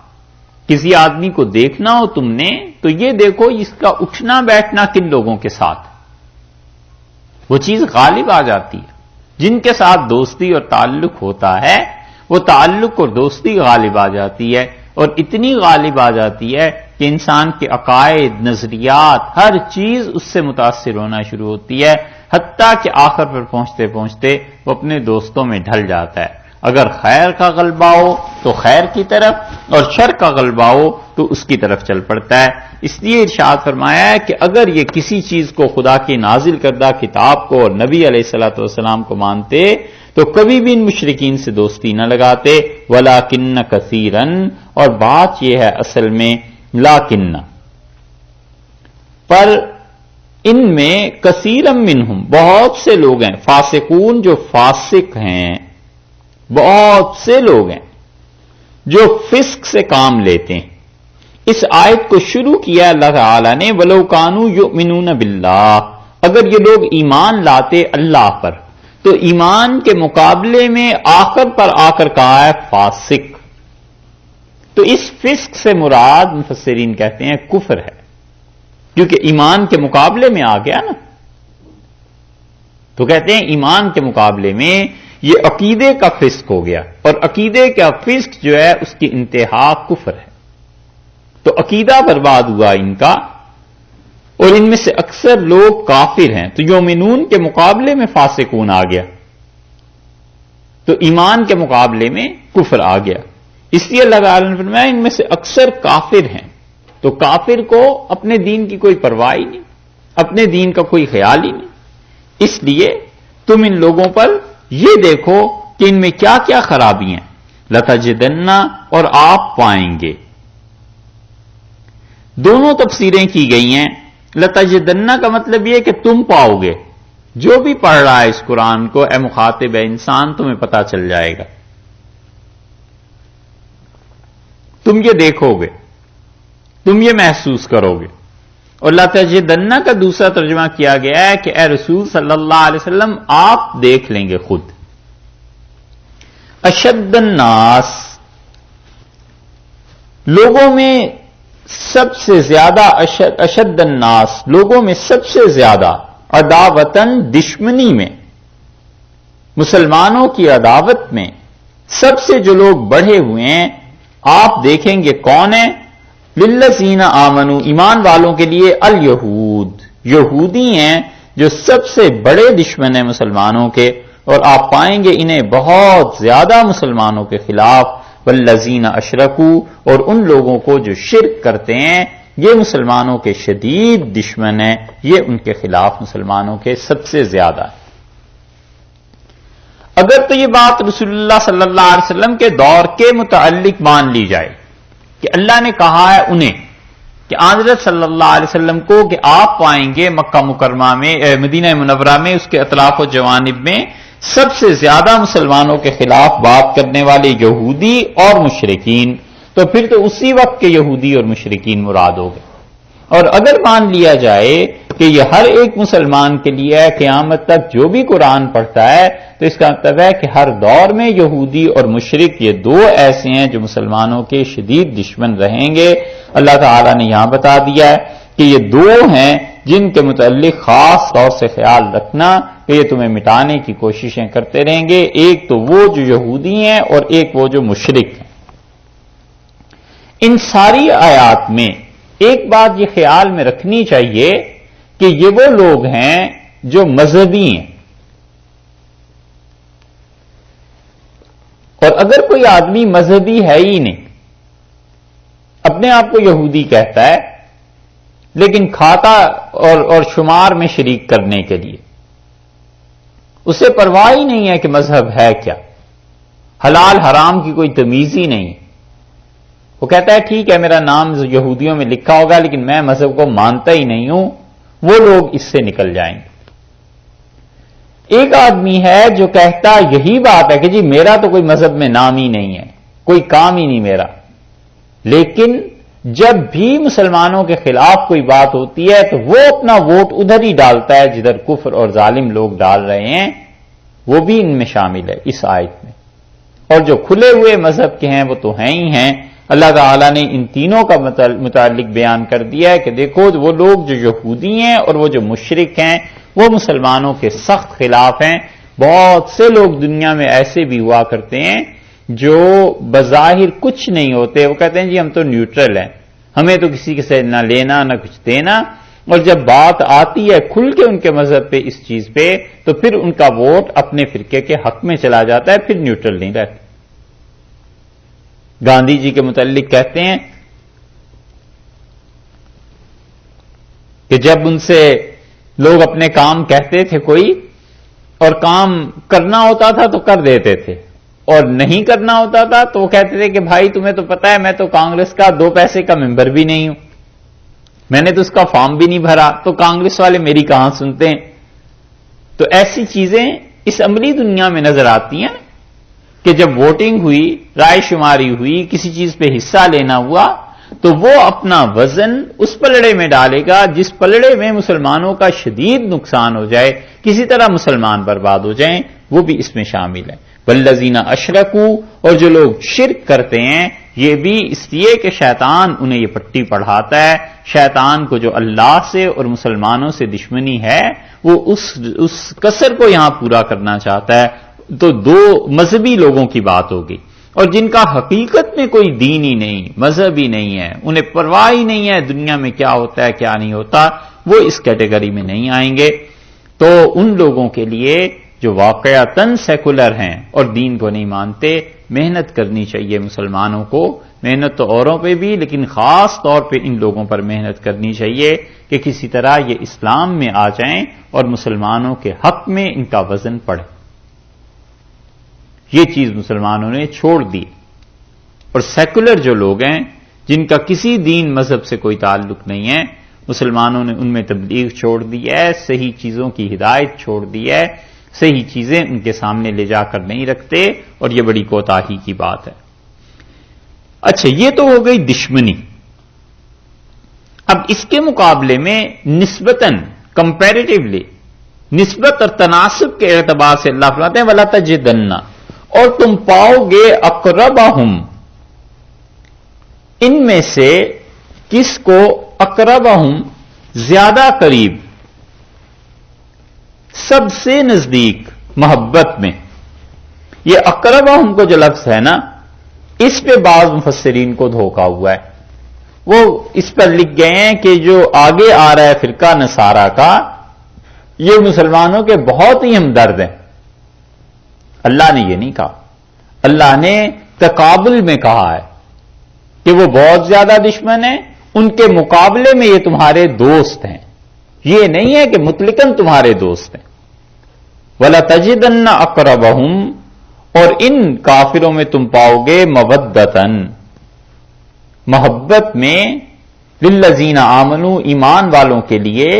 A: کسی آدمی کو دیکھنا ہو تم نے تو یہ دیکھو اس کا اٹھنا بیٹھنا کن لوگوں کے ساتھ، وہ چیز غالب آ جاتی ہے۔ جن کے ساتھ دوستی اور تعلق ہوتا ہے وہ تعلق اور دوستی غالب آ جاتی ہے، اور اتنی غالب آ جاتی ہے کہ انسان کے عقائد، نظریات، ہر چیز اس سے متاثر ہونا شروع ہوتی ہے، حتیٰ کہ آخر پر پہنچتے پہنچتے وہ اپنے دوستوں میں ڈھل جاتا ہے۔ اگر خیر کا غلبہ ہو تو خیر کی طرف اور شر کا غلبہ ہو تو اس کی طرف چل پڑتا ہے۔ اس لیے ارشاد فرمایا ہے کہ اگر یہ کسی چیز کو خدا کی نازل کردہ کتاب کو اور نبی علیہ الصلوۃ والسلام کو مانتے تو کبھی بھی ان مشرکین سے دوستی نہ لگاتے، وَلَٰكِنَّ كَثِيرًا، اور بات یہ ہے اصل میں لیکن، پر ان میں کثیرم منہم، بہت سے لوگ ہیں، فاسقون جو فاسق ہیں، بہت سے لوگ ہیں جو فسق سے کام لیتے ہیں۔ اس آیت کو شروع کیا اللہ تعالی نے وَلَوْ كَانُوا يُؤْمِنُونَ بِاللَّهِ، اگر یہ لوگ ایمان لاتے اللہ پر تو ایمان کے مقابلے میں آخر پر آ کر کہا ہے فاسق، تو اس فسق سے مراد مفسرین کہتے ہیں کفر ہے، کیونکہ ایمان کے مقابلے میں آ گیا نا، تو کہتے ہیں ایمان کے مقابلے میں یہ عقیدے کا فسق ہو گیا، اور عقیدے کا فسق جو ہے اس کی انتہا کفر ہے، تو عقیدہ برباد ہوا ان کا، اور ان میں سے اکثر لوگ کافر ہیں، تو یومنون کے مقابلے میں فاسقون آ گیا، تو ایمان کے مقابلے میں کفر آ گیا، اس لیے اللہ تعالیٰ نے فرمایا ان میں سے اکثر کافر ہیں، تو کافر کو اپنے دین کی کوئی پرواہ ہی نہیں، اپنے دین کا کوئی خیال ہی نہیں، اس لیے تم ان لوگوں پر یہ دیکھو کہ ان میں کیا کیا خرابی ہیں، لَتَجِدَنَّ، اور آپ پائیں گے، دونوں تفسیریں کی گئی ہیں۔ لَتَجِدَنَّ کا مطلب یہ کہ تم پاؤ گے، جو بھی پڑھ رہا ہے اس قرآن کو اے مخاطب ہے انسان تمہیں پتا چل جائے گا، تم یہ دیکھو گے، تم یہ محسوس کرو گے۔ اور لَتَجِدَنَّ کا دوسرا ترجمہ کیا گیا ہے کہ اے رسول صلی اللہ علیہ وسلم آپ دیکھ لیں گے خود، اشد الناس، لوگوں میں سب سے زیادہ، اشد الناس، لوگوں میں سب سے زیادہ، عداوتاً، دشمنی میں، مسلمانوں کی عداوت میں سب سے جو لوگ بڑھے ہوئے ہیں آپ دیکھیں گے کون ہیں، للذین آمنوا، ایمان والوں کے لیے، الیہود، یہودی ہیں جو سب سے بڑے دشمن ہیں مسلمانوں کے، اور آپ پائیں گے انہیں بہت زیادہ مسلمانوں کے خلاف، والذین اشرکوا، اور ان لوگوں کو جو شرک کرتے ہیں یہ مسلمانوں کے شدید دشمن ہیں، یہ ان کے خلاف مسلمانوں کے سب سے زیادہ ہے۔ اگر تو یہ بات رسول اللہ صلی اللہ علیہ وسلم کے دور کے متعلق مان لی جائے کہ اللہ نے کہا ہے انہیں کہ حضرت صلی اللہ علیہ وسلم کو کہ آپ پائیں گے مکہ مکرمہ میں مدینہ منورہ میں اس کے اطراف و جوانب میں سب سے زیادہ مسلمانوں کے خلاف بات کرنے والے یہودی اور مشرکین، تو پھر تو اسی وقت کے یہودی اور مشرکین مراد ہو گئے۔ اور اگر مان لیا جائے کہ یہ ہر ایک مسلمان کے لیے قیامت تک جو بھی قرآن پڑھتا ہے، تو اس کا مطلب ہے کہ ہر دور میں یہودی اور مشرک یہ دو ایسے ہیں جو مسلمانوں کے شدید دشمن رہیں گے۔ اللہ تعالیٰ نے یہاں بتا دیا ہے کہ یہ دو ہیں جن کے متعلق خاص طور سے خیال رکھنا کہ یہ تمہیں مٹانے کی کوششیں کرتے رہیں گے، ایک تو وہ جو یہودی ہیں اور ایک وہ جو مشرک ہیں۔ ان ساری آیات میں ایک بات یہ خیال میں رکھنی چاہیے کہ یہ وہ لوگ ہیں جو مذہبی ہیں، اور اگر کوئی آدمی مذہبی ہے ہی نہیں، اپنے آپ کو یہودی کہتا ہے لیکن کھاتا اور شمار میں شریک کرنے کے لیے اسے پرواہ ہی نہیں ہے کہ مذہب ہے کیا، حلال حرام کی کوئی تمیز ہی نہیں ہے، وہ کہتا ہے ٹھیک ہے میرا نام یہودیوں میں لکھا ہوگا لیکن میں مذہب کو مانتا ہی نہیں ہوں، وہ لوگ اس سے نکل جائیں گے۔ ایک آدمی ہے جو کہتا یہی بات ہے کہ جی میرا تو کوئی مذہب میں نام ہی نہیں ہے، کوئی کام ہی نہیں میرا، لیکن جب بھی مسلمانوں کے خلاف کوئی بات ہوتی ہے تو وہ اپنا ووٹ ادھر ہی ڈالتا ہے جدھر کفر اور ظالم لوگ ڈال رہے ہیں، وہ بھی ان میں شامل ہے اس آیت میں۔ اور جو کھلے ہوئے مذہب کے ہیں وہ تو ہیں ہی ہیں۔ اللہ تعالیٰ نے ان تینوں کا متعلق بیان کر دیا ہے کہ دیکھو وہ لوگ جو یہودی ہیں اور وہ جو مشرک ہیں وہ مسلمانوں کے سخت خلاف ہیں۔ بہت سے لوگ دنیا میں ایسے بھی ہوا کرتے ہیں جو بظاہر کچھ نہیں ہوتے، وہ کہتے ہیں جی ہم تو نیوٹرل ہیں، ہمیں تو کسی سے نہ لینا نہ کچھ دینا، اور جب بات آتی ہے کھل کے ان کے مذہب پہ اس چیز پہ تو پھر ان کا ووٹ اپنے فرقے کے حق میں چلا جاتا ہے، پھر نیوٹرل نہیں رہتے۔ گاندھی جی کے متعلق کہتے ہیں کہ جب ان سے لوگ اپنے کام کہتے تھے کوئی اور کام کرنا ہوتا تھا تو کر دیتے تھے، اور نہیں کرنا ہوتا تھا تو وہ کہتے تھے کہ بھائی تمہیں تو پتا ہے میں تو کانگریس کا 2 پیسے کا ممبر بھی نہیں ہوں، میں نے تو اس کا فارم بھی نہیں بھرا، تو کانگریس والے میری کہاں سنتے ہیں۔ تو ایسی چیزیں اس عملی دنیا میں نظر آتی ہیں کہ جب ووٹنگ ہوئی، رائے شماری ہوئی، کسی چیز پہ حصہ لینا ہوا تو وہ اپنا وزن اس پلڑے میں ڈالے گا جس پلڑے میں مسلمانوں کا شدید نقصان ہو جائے، کسی طرح مسلمان برباد ہو جائیں، وہ بھی اس میں شامل ہے۔ والذین اشرکوا، اور جو لوگ شرک کرتے ہیں یہ بھی اس لیے کہ شیطان انہیں یہ پٹی پڑھاتا ہے، شیطان کو جو اللہ سے اور مسلمانوں سے دشمنی ہے وہ اس کسر کو یہاں پورا کرنا چاہتا ہے۔ تو 2 مذہبی لوگوں کی بات ہوگی، اور جن کا حقیقت میں کوئی دین ہی نہیں، مذہب ہی نہیں ہے، انہیں پرواہ ہی نہیں ہے دنیا میں کیا ہوتا ہے کیا نہیں ہوتا، وہ اس کیٹیگری میں نہیں آئیں گے۔ تو ان لوگوں کے لیے جو واقعتاً سیکولر ہیں اور دین کو نہیں مانتے، محنت کرنی چاہیے مسلمانوں کو، محنت تو اوروں پہ بھی لیکن خاص طور پہ ان لوگوں پر محنت کرنی چاہیے کہ کسی طرح یہ اسلام میں آ جائیں اور مسلمانوں کے حق میں ان کا وزن پڑے۔ یہ چیز مسلمانوں نے چھوڑ دی، اور سیکولر جو لوگ ہیں جن کا کسی دین مذہب سے کوئی تعلق نہیں ہے، مسلمانوں نے ان میں تبلیغ چھوڑ دی ہے، صحیح چیزوں کی ہدایت چھوڑ دی ہے، صحیح چیزیں ان کے سامنے لے جا کر نہیں رکھتے، اور یہ بڑی کوتاہی کی بات ہے۔ اچھا یہ تو ہو گئی دشمنی۔ اب اس کے مقابلے میں نسبتاً کمپیریٹیولی نسبت اور تناسب کے اعتبار سے اللہ فرماتے ہیں وَلَا تَجِدَنَّ، اور تم پاؤ گے اقربہم، ان میں سے کس کو اقربہم زیادہ قریب، سب سے نزدیک محبت میں۔ یہ اقربہم کو جو لفظ ہے نا اس پہ بعض مفسرین کو دھوکا ہوا ہے، وہ اس پر لکھ گئے ہیں کہ جو آگے آ رہا ہے فرقہ نصارہ کا یہ مسلمانوں کے بہت ہی ہمدرد ہیں۔ اللہ نے یہ نہیں کہا، اللہ نے تقابل میں کہا ہے کہ وہ بہت زیادہ دشمن ہیں، ان کے مقابلے میں یہ تمہارے دوست ہیں، یہ نہیں ہے کہ مطلقاً تمہارے دوست ہیں۔ وَلَتَجِدَنَّ أَقْرَبَهُمْ، اور ان کافروں میں تم پاؤ گے مودتن، محبت میں، للذین آمنوا، ایمان والوں کے لیے،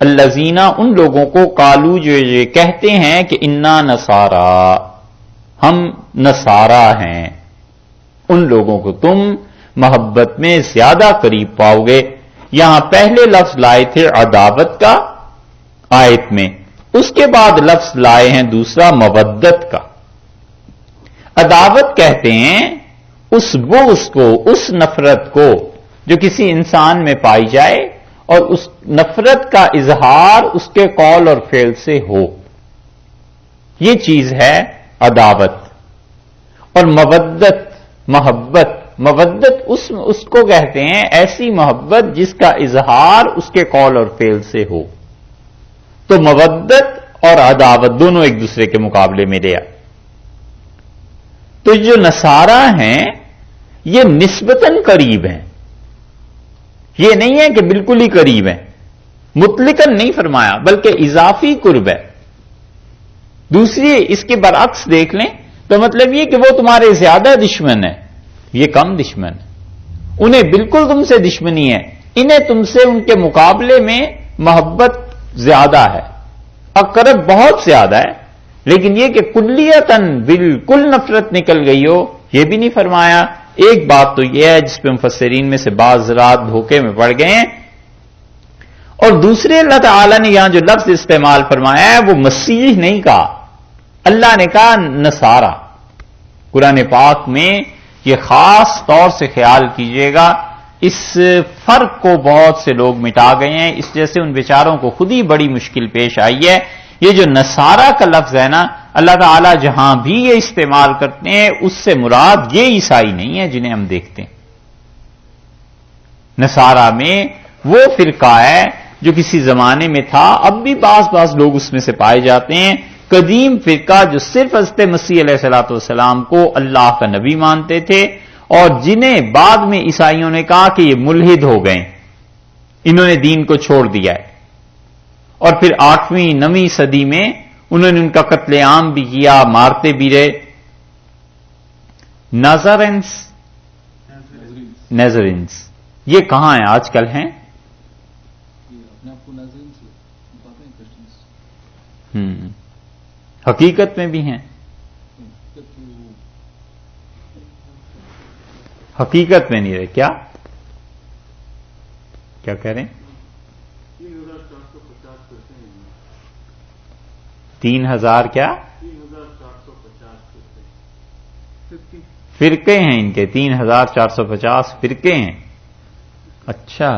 A: الذین، ان لوگوں کو، قالوا، جو یہ کہتے ہیں کہ انا نصارا، ہم نصارا ہیں، ان لوگوں کو تم محبت میں زیادہ قریب پاؤ گے۔ یہاں پہلے لفظ لائے تھے عداوت کا آیت میں، اس کے بعد لفظ لائے ہیں دوسرا مودت کا۔ عداوت کہتے ہیں اس بغض کو، اس نفرت کو جو کسی انسان میں پائی جائے اور اس نفرت کا اظہار اس کے قول اور فعل سے ہو، یہ چیز ہے عداوت۔ اور مودت، محبت اس کو کہتے ہیں ایسی محبت جس کا اظہار اس کے قول اور فعل سے ہو۔ تو مودت اور عداوت دونوں ایک دوسرے کے مقابلے میں لے آئے۔ تو جو نصارہ ہیں یہ نسبتاً قریب ہیں، یہ نہیں ہے کہ بالکل ہی قریب ہیں، مطلقاً نہیں فرمایا بلکہ اضافی قرب ہے۔ دوسری اس کے برعکس دیکھ لیں تو مطلب یہ کہ وہ تمہارے زیادہ دشمن ہیں، یہ کم دشمن ہے، انہیں بالکل تم سے دشمنی ہے، انہیں تم سے ان کے مقابلے میں محبت زیادہ ہے، اقرب بہت زیادہ ہے، لیکن یہ کہ کلیتاً بالکل نفرت نکل گئی ہو یہ بھی نہیں فرمایا۔ ایک بات تو یہ ہے جس پہ مفسرین میں سے بعض رات دھوکے میں پڑ گئے ہیں، اور دوسرے اللہ تعالی نے یہاں جو لفظ استعمال فرمایا ہے وہ مسیح نہیں کہا، اللہ نے کہا نصارہ۔ قرآن پاک میں یہ خاص طور سے خیال کیجئے گا، اس فرق کو بہت سے لوگ مٹا گئے ہیں، اس جیسے ان بیچاروں کو خود ہی بڑی مشکل پیش آئی ہے۔ یہ جو نصارہ کا لفظ ہے نا، اللہ تعالیٰ جہاں بھی یہ استعمال کرتے ہیں اس سے مراد یہ عیسائی نہیں ہے جنہیں ہم دیکھتے ہیں۔ نصارہ میں وہ فرقہ ہے جو کسی زمانے میں تھا، اب بھی بعض لوگ اس میں سے پائے جاتے ہیں، قدیم فرقہ جو صرف حضرت مسیح علیہ الصلوۃ والسلام کو اللہ کا نبی مانتے تھے، اور جنہیں بعد میں عیسائیوں نے کہا کہ یہ ملحد ہو گئے، انہوں نے دین کو چھوڑ دیا ہے، اور پھر 8ویں 9ویں صدی میں انہوں نے ان کا قتل عام بھی کیا، مارتے بھی رہے۔ نیزرینس یہ کہاں ہیں آج کل ہیں؟ حقیقت میں بھی ہیں، حقیقت میں نہیں رہے، کیا کہہ رہے ہیں؟ 3000 کیا فرقے ہیں ان کے، 3450 فرقے ہیں۔ اچھا